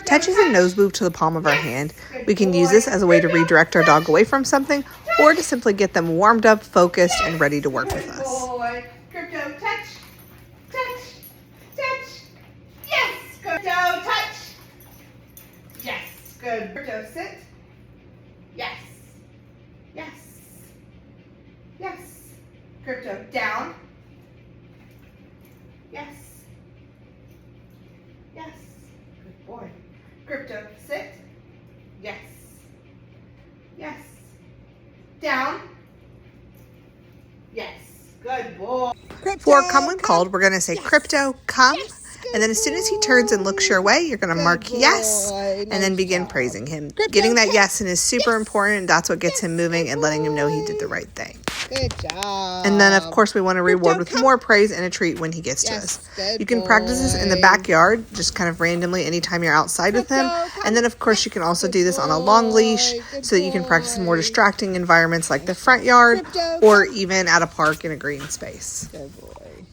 Touch is a nose move to the palm of our hand. We can use this as a way to redirect our dog away from something or to simply get them warmed up, focused, and ready to work with us. Krypto, touch, touch, touch. Yes, Krypto, touch. Yes, good. Krypto, sit. Yes, yes, yes. Krypto, down. Yes, yes. Good boy. Krypto, sit. Yes, yes. Down. Yes, good boy. For come when called, we're going to say, Krypto, come. And then as soon as he turns and looks your way, you're going to mark yes, and then begin praising him. Getting that yes in is super important. That's what gets him moving and letting him know he did the right thing. Good job. And then, of course, we want to reward with more praise and a treat when he gets to us. You can practice this in the backyard, just kind of randomly anytime you're outside with him. And then, of course, you can also do this on a long leash so that you can practice in more distracting environments like the front yard or even at a park in a green space. Good boy.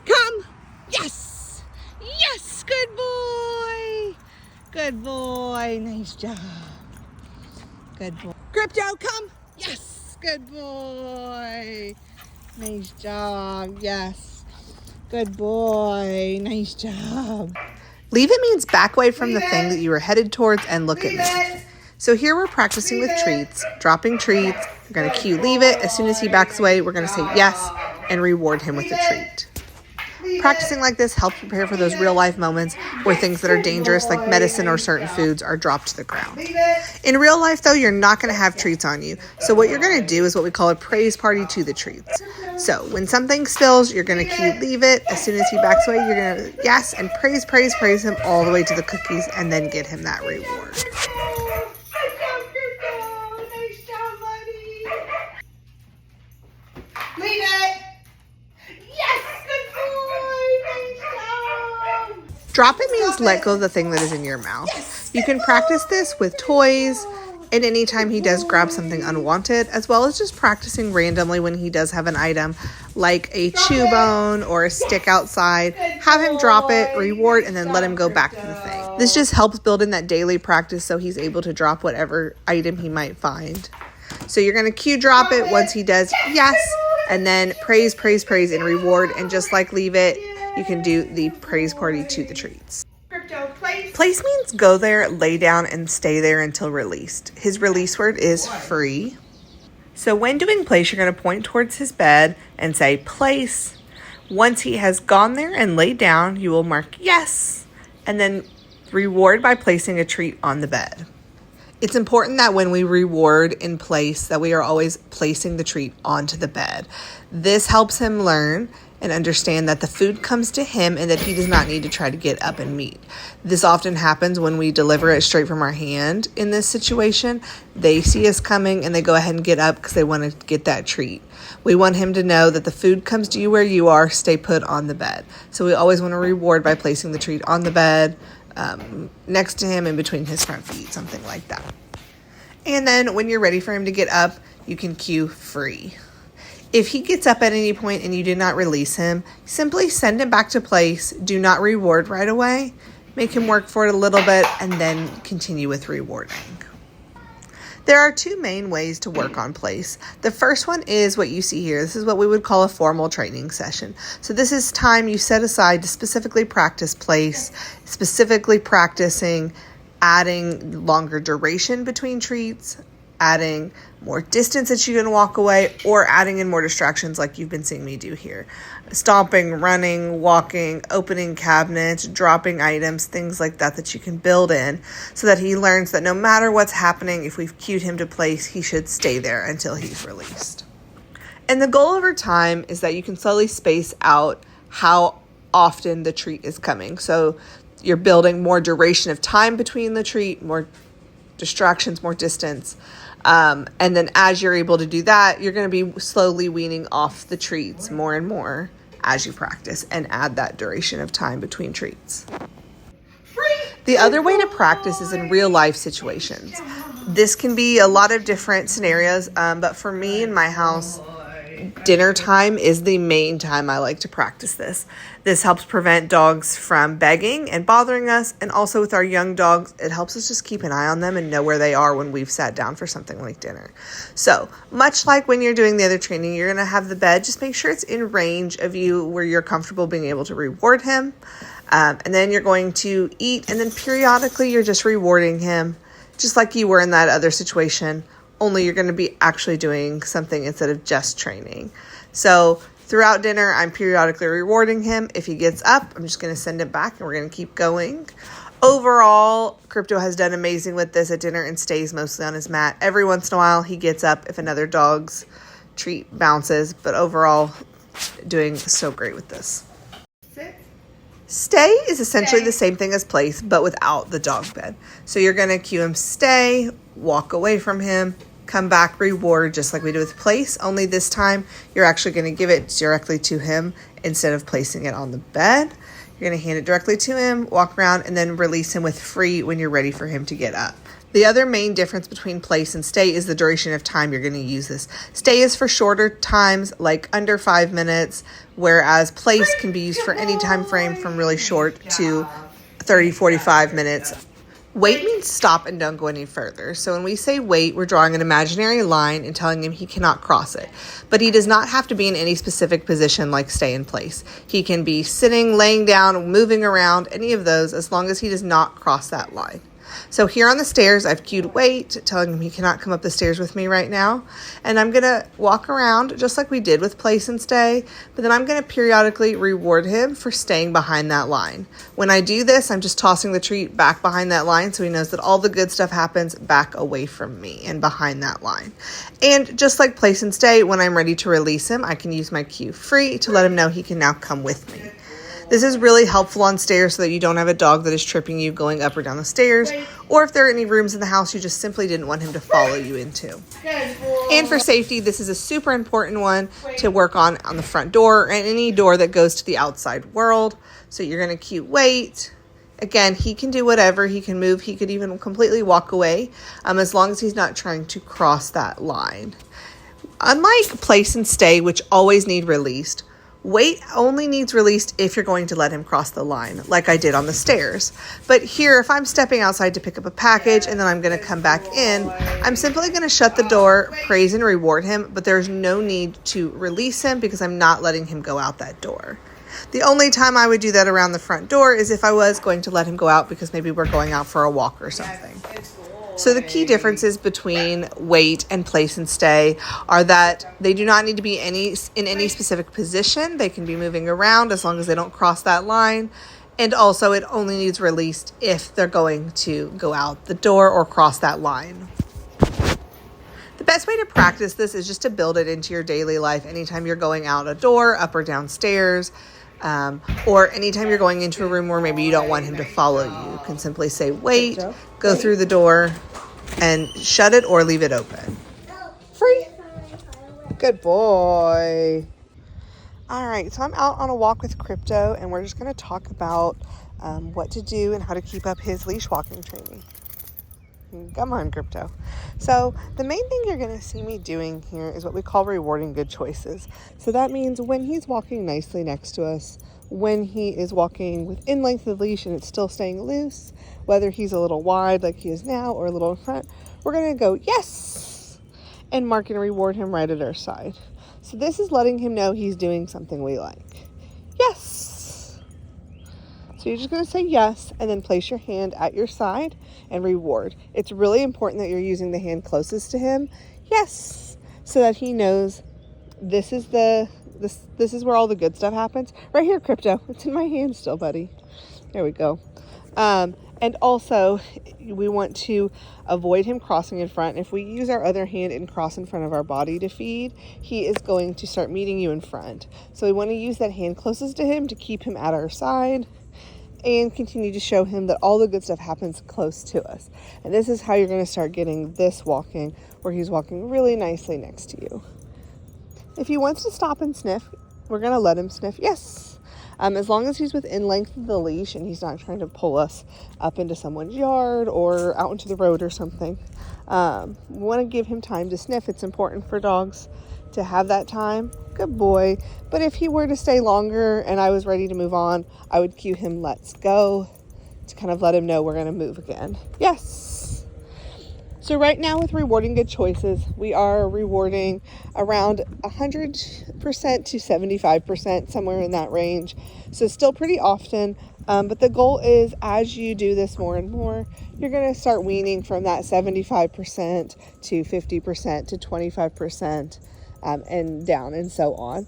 Come. Yes. Yes. Good boy. Good boy. Nice job. Good boy. Krypto, come. Yes. Good boy. Nice job. Yes. Good boy. Nice job. Leave it means back away from the thing that you were headed towards and look at me. So here we're practicing with treats, dropping treats. We're going to cue leave it. As soon as he backs away, we're going to say yes and reward him with a treat. Practicing like this helps prepare for those real life moments where things that are dangerous like medicine or certain foods are dropped to the ground. In real life though, you're not going to have treats on you. So what you're going to do is what we call a praise party to the treats. So when something spills, you're going to cue leave it. As soon as he backs away, you're going to yes and praise him all the way to the cookies and then get him that reward. Leave it. Yes, good boy. Nice job. Drop it means let go of the thing that is in your mouth. You can practice this with toys and anytime he does grab something unwanted, as well as just practicing randomly when he does have an item like a chew bone or a stick outside. Have him drop it, reward, and then let him go back to the thing. This just helps build in that daily practice so he's able to drop whatever item he might find. So you're going to cue drop it once he does yes, and then praise, and reward. And just like leave it, you can do the praise party to the treats. Krypto, place. Place means go there, lay down, and stay there until released. His release word is free. So when doing place, you're going to point towards his bed and say place. Once he has gone there and laid down, you will mark yes, and then reward by placing a treat on the bed. It's important that when we reward in place, that we are always placing the treat onto the bed. This helps him learn and understand that the food comes to him and that he does not need to try to get up and meet. This often happens when we deliver it straight from our hand in this situation. They see us coming and they go ahead and get up because they want to get that treat. We want him to know that the food comes to you where you are, stay put on the bed. So we always want to reward by placing the treat on the bed, next to him, in between his front feet, something like that. And then when you're ready for him to get up, you can cue free. If he gets up at any point and you did not release him, simply send him back to place. Do not reward right away. Make him work for it a little bit and then continue with rewarding. There are two main ways to work on place. The first one is what you see here. This is what we would call a formal training session. So this is time you set aside to specifically practice place, specifically practicing adding longer duration between treats, adding more distance that you can walk away, or adding in more distractions like you've been seeing me do here. Stomping, running, walking, opening cabinets, dropping items, things like that you can build in so that he learns that no matter what's happening, if we've cued him to place, he should stay there until he's released. And the goal over time is that you can slowly space out how often the treat is coming. So you're building more duration of time between the treat, more distractions, more distance. And then as you're able to do that, you're going to be slowly weaning off the treats more and more as you practice and add that duration of time between treats. The other way to practice is in real life situations. This can be a lot of different scenarios, but for me in my house, Dinner time is the main time I like to practice this. This helps prevent dogs from begging and bothering us. And also with our young dogs, it helps us just keep an eye on them and know where they are when we've sat down for something like dinner. So much like when you're doing the other training, you're going to have the bed. Just make sure it's in range of you where you're comfortable being able to reward him. And then you're going to eat. And then periodically you're just rewarding him just like you were in that other situation. Only you're going to be actually doing something instead of just training. So throughout dinner, I'm periodically rewarding him. If he gets up, I'm just going to send him back and we're going to keep going. Overall, Krypto has done amazing with this at dinner and stays mostly on his mat. Every once in a while, he gets up if another dog's treat bounces. But overall, doing so great with this. Sit. Stay is essentially the same thing as place, but without the dog bed. So you're going to cue him stay, walk away from him, come back, reward, just like we did with place. Only this time, you're actually going to give it directly to him instead of placing it on the bed. You're going to hand it directly to him, walk around, and then release him with free when you're ready for him to get up. The other main difference between place and stay is the duration of time you're going to use this. Stay is for shorter times, like under 5 minutes, whereas place can be used for any time frame from really short to 30, 45 minutes. Wait means stop and don't go any further. So when we say wait, we're drawing an imaginary line and telling him he cannot cross it. But he does not have to be in any specific position like stay in place. He can be sitting, laying down, moving around, any of those, as long as he does not cross that line. So here on the stairs, I've cued wait, telling him he cannot come up the stairs with me right now. And I'm going to walk around just like we did with place and stay, but then I'm going to periodically reward him for staying behind that line. When I do this, I'm just tossing the treat back behind that line so he knows that all the good stuff happens back away from me and behind that line. And just like place and stay, when I'm ready to release him, I can use my cue free to let him know he can now come with me. This is really helpful on stairs so that you don't have a dog that is tripping you going up or down the stairs, or if there are any rooms in the house you just simply didn't want him to follow you into. And for safety, this is a super important one to work on the front door and any door that goes to the outside world. So you're going to cue wait. Again, he can do whatever. He can move. He could even completely walk away as long as he's not trying to cross that line. Unlike place and stay, which always need released, wait only needs released if you're going to let him cross the line, like I did on the stairs. But here, if I'm stepping outside to pick up a package and then I'm going to come back in, I'm simply going to shut the door, praise and reward him, but there's no need to release him because I'm not letting him go out that door. The only time I would do that around the front door is if I was going to let him go out because maybe we're going out for a walk or something. So the key differences between wait and place and stay are that they do not need to be in any specific position. They can be moving around as long as they don't cross that line. And also it only needs released if they're going to go out the door or cross that line. The best way to practice this is just to build it into your daily life anytime you're going out a door, up or downstairs, or anytime you're going into a room where maybe you don't want him to follow you. You can simply say wait, go through the door, and shut it or leave it open. Free. Good boy. All right, so I'm out on a walk with Krypto, and we're just going to talk about what to do and how to keep up his leash walking training. Come on, Krypto. So the main thing you're going to see me doing here is what we call rewarding good choices. So that means when he's walking nicely next to us, when he is walking within length of the leash and it's still staying loose, whether he's a little wide like he is now or a little in front, we're going to go, yes, and mark and reward him right at our side. So this is letting him know he's doing something we like. Yes. So you're just going to say yes and then place your hand at your side and reward. It's really important that you're using the hand closest to him. Yes. So that he knows this is where all the good stuff happens. Right here, Krypto. It's in my hand still, buddy. There we go. And also, we want to avoid him crossing in front. If we use our other hand and cross in front of our body to feed, he is going to start meeting you in front. So we want to use that hand closest to him to keep him at our side and continue to show him that all the good stuff happens close to us. And this is how you're going to start getting this walking, where he's walking really nicely next to you. If he wants to stop and sniff, we're going to let him sniff. Yes. As long as he's within length of the leash and he's not trying to pull us up into someone's yard or out into the road or something. We want to give him time to sniff. It's important for dogs to have that time, good boy. But if he were to stay longer and I was ready to move on, I would cue him, let's go, to kind of let him know we're going to move again. Yes. So right now with rewarding good choices, we are rewarding around 100% to 75%, somewhere in that range. So still pretty often, but the goal is as you do this more and more, you're going to start weaning from that 75% to 50% to 25%, and down and so on.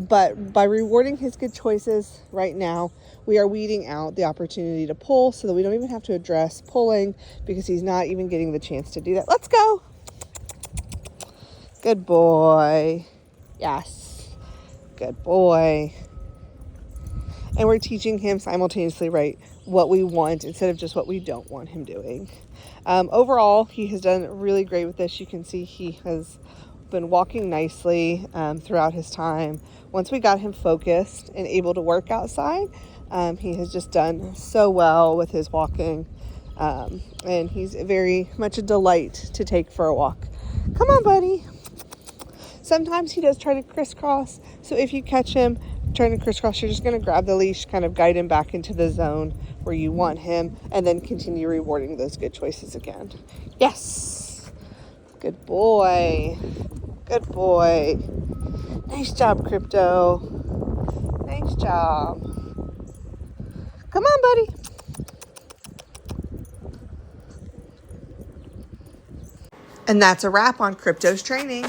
But by rewarding his good choices right now, we are weeding out the opportunity to pull so that we don't even have to address pulling because he's not even getting the chance to do that. Let's go. Good boy. Yes. Good boy. And we're teaching him simultaneously, right, what we want instead of just what we don't want him doing. Overall, he has done really great with this. You can see he has been walking nicely throughout his time. Once we got him focused and able to work outside, he has just done so well with his walking, and he's very much a delight to take for a walk. Come on, buddy. Sometimes he does try to crisscross, so if you catch him trying to crisscross, you're just going to grab the leash, kind of guide him back into the zone where you want him, and then continue rewarding those good choices again. Yes. Good boy. Good boy. Nice job, Krypto. Nice job. Come on, buddy. And that's a wrap on Krypto's training.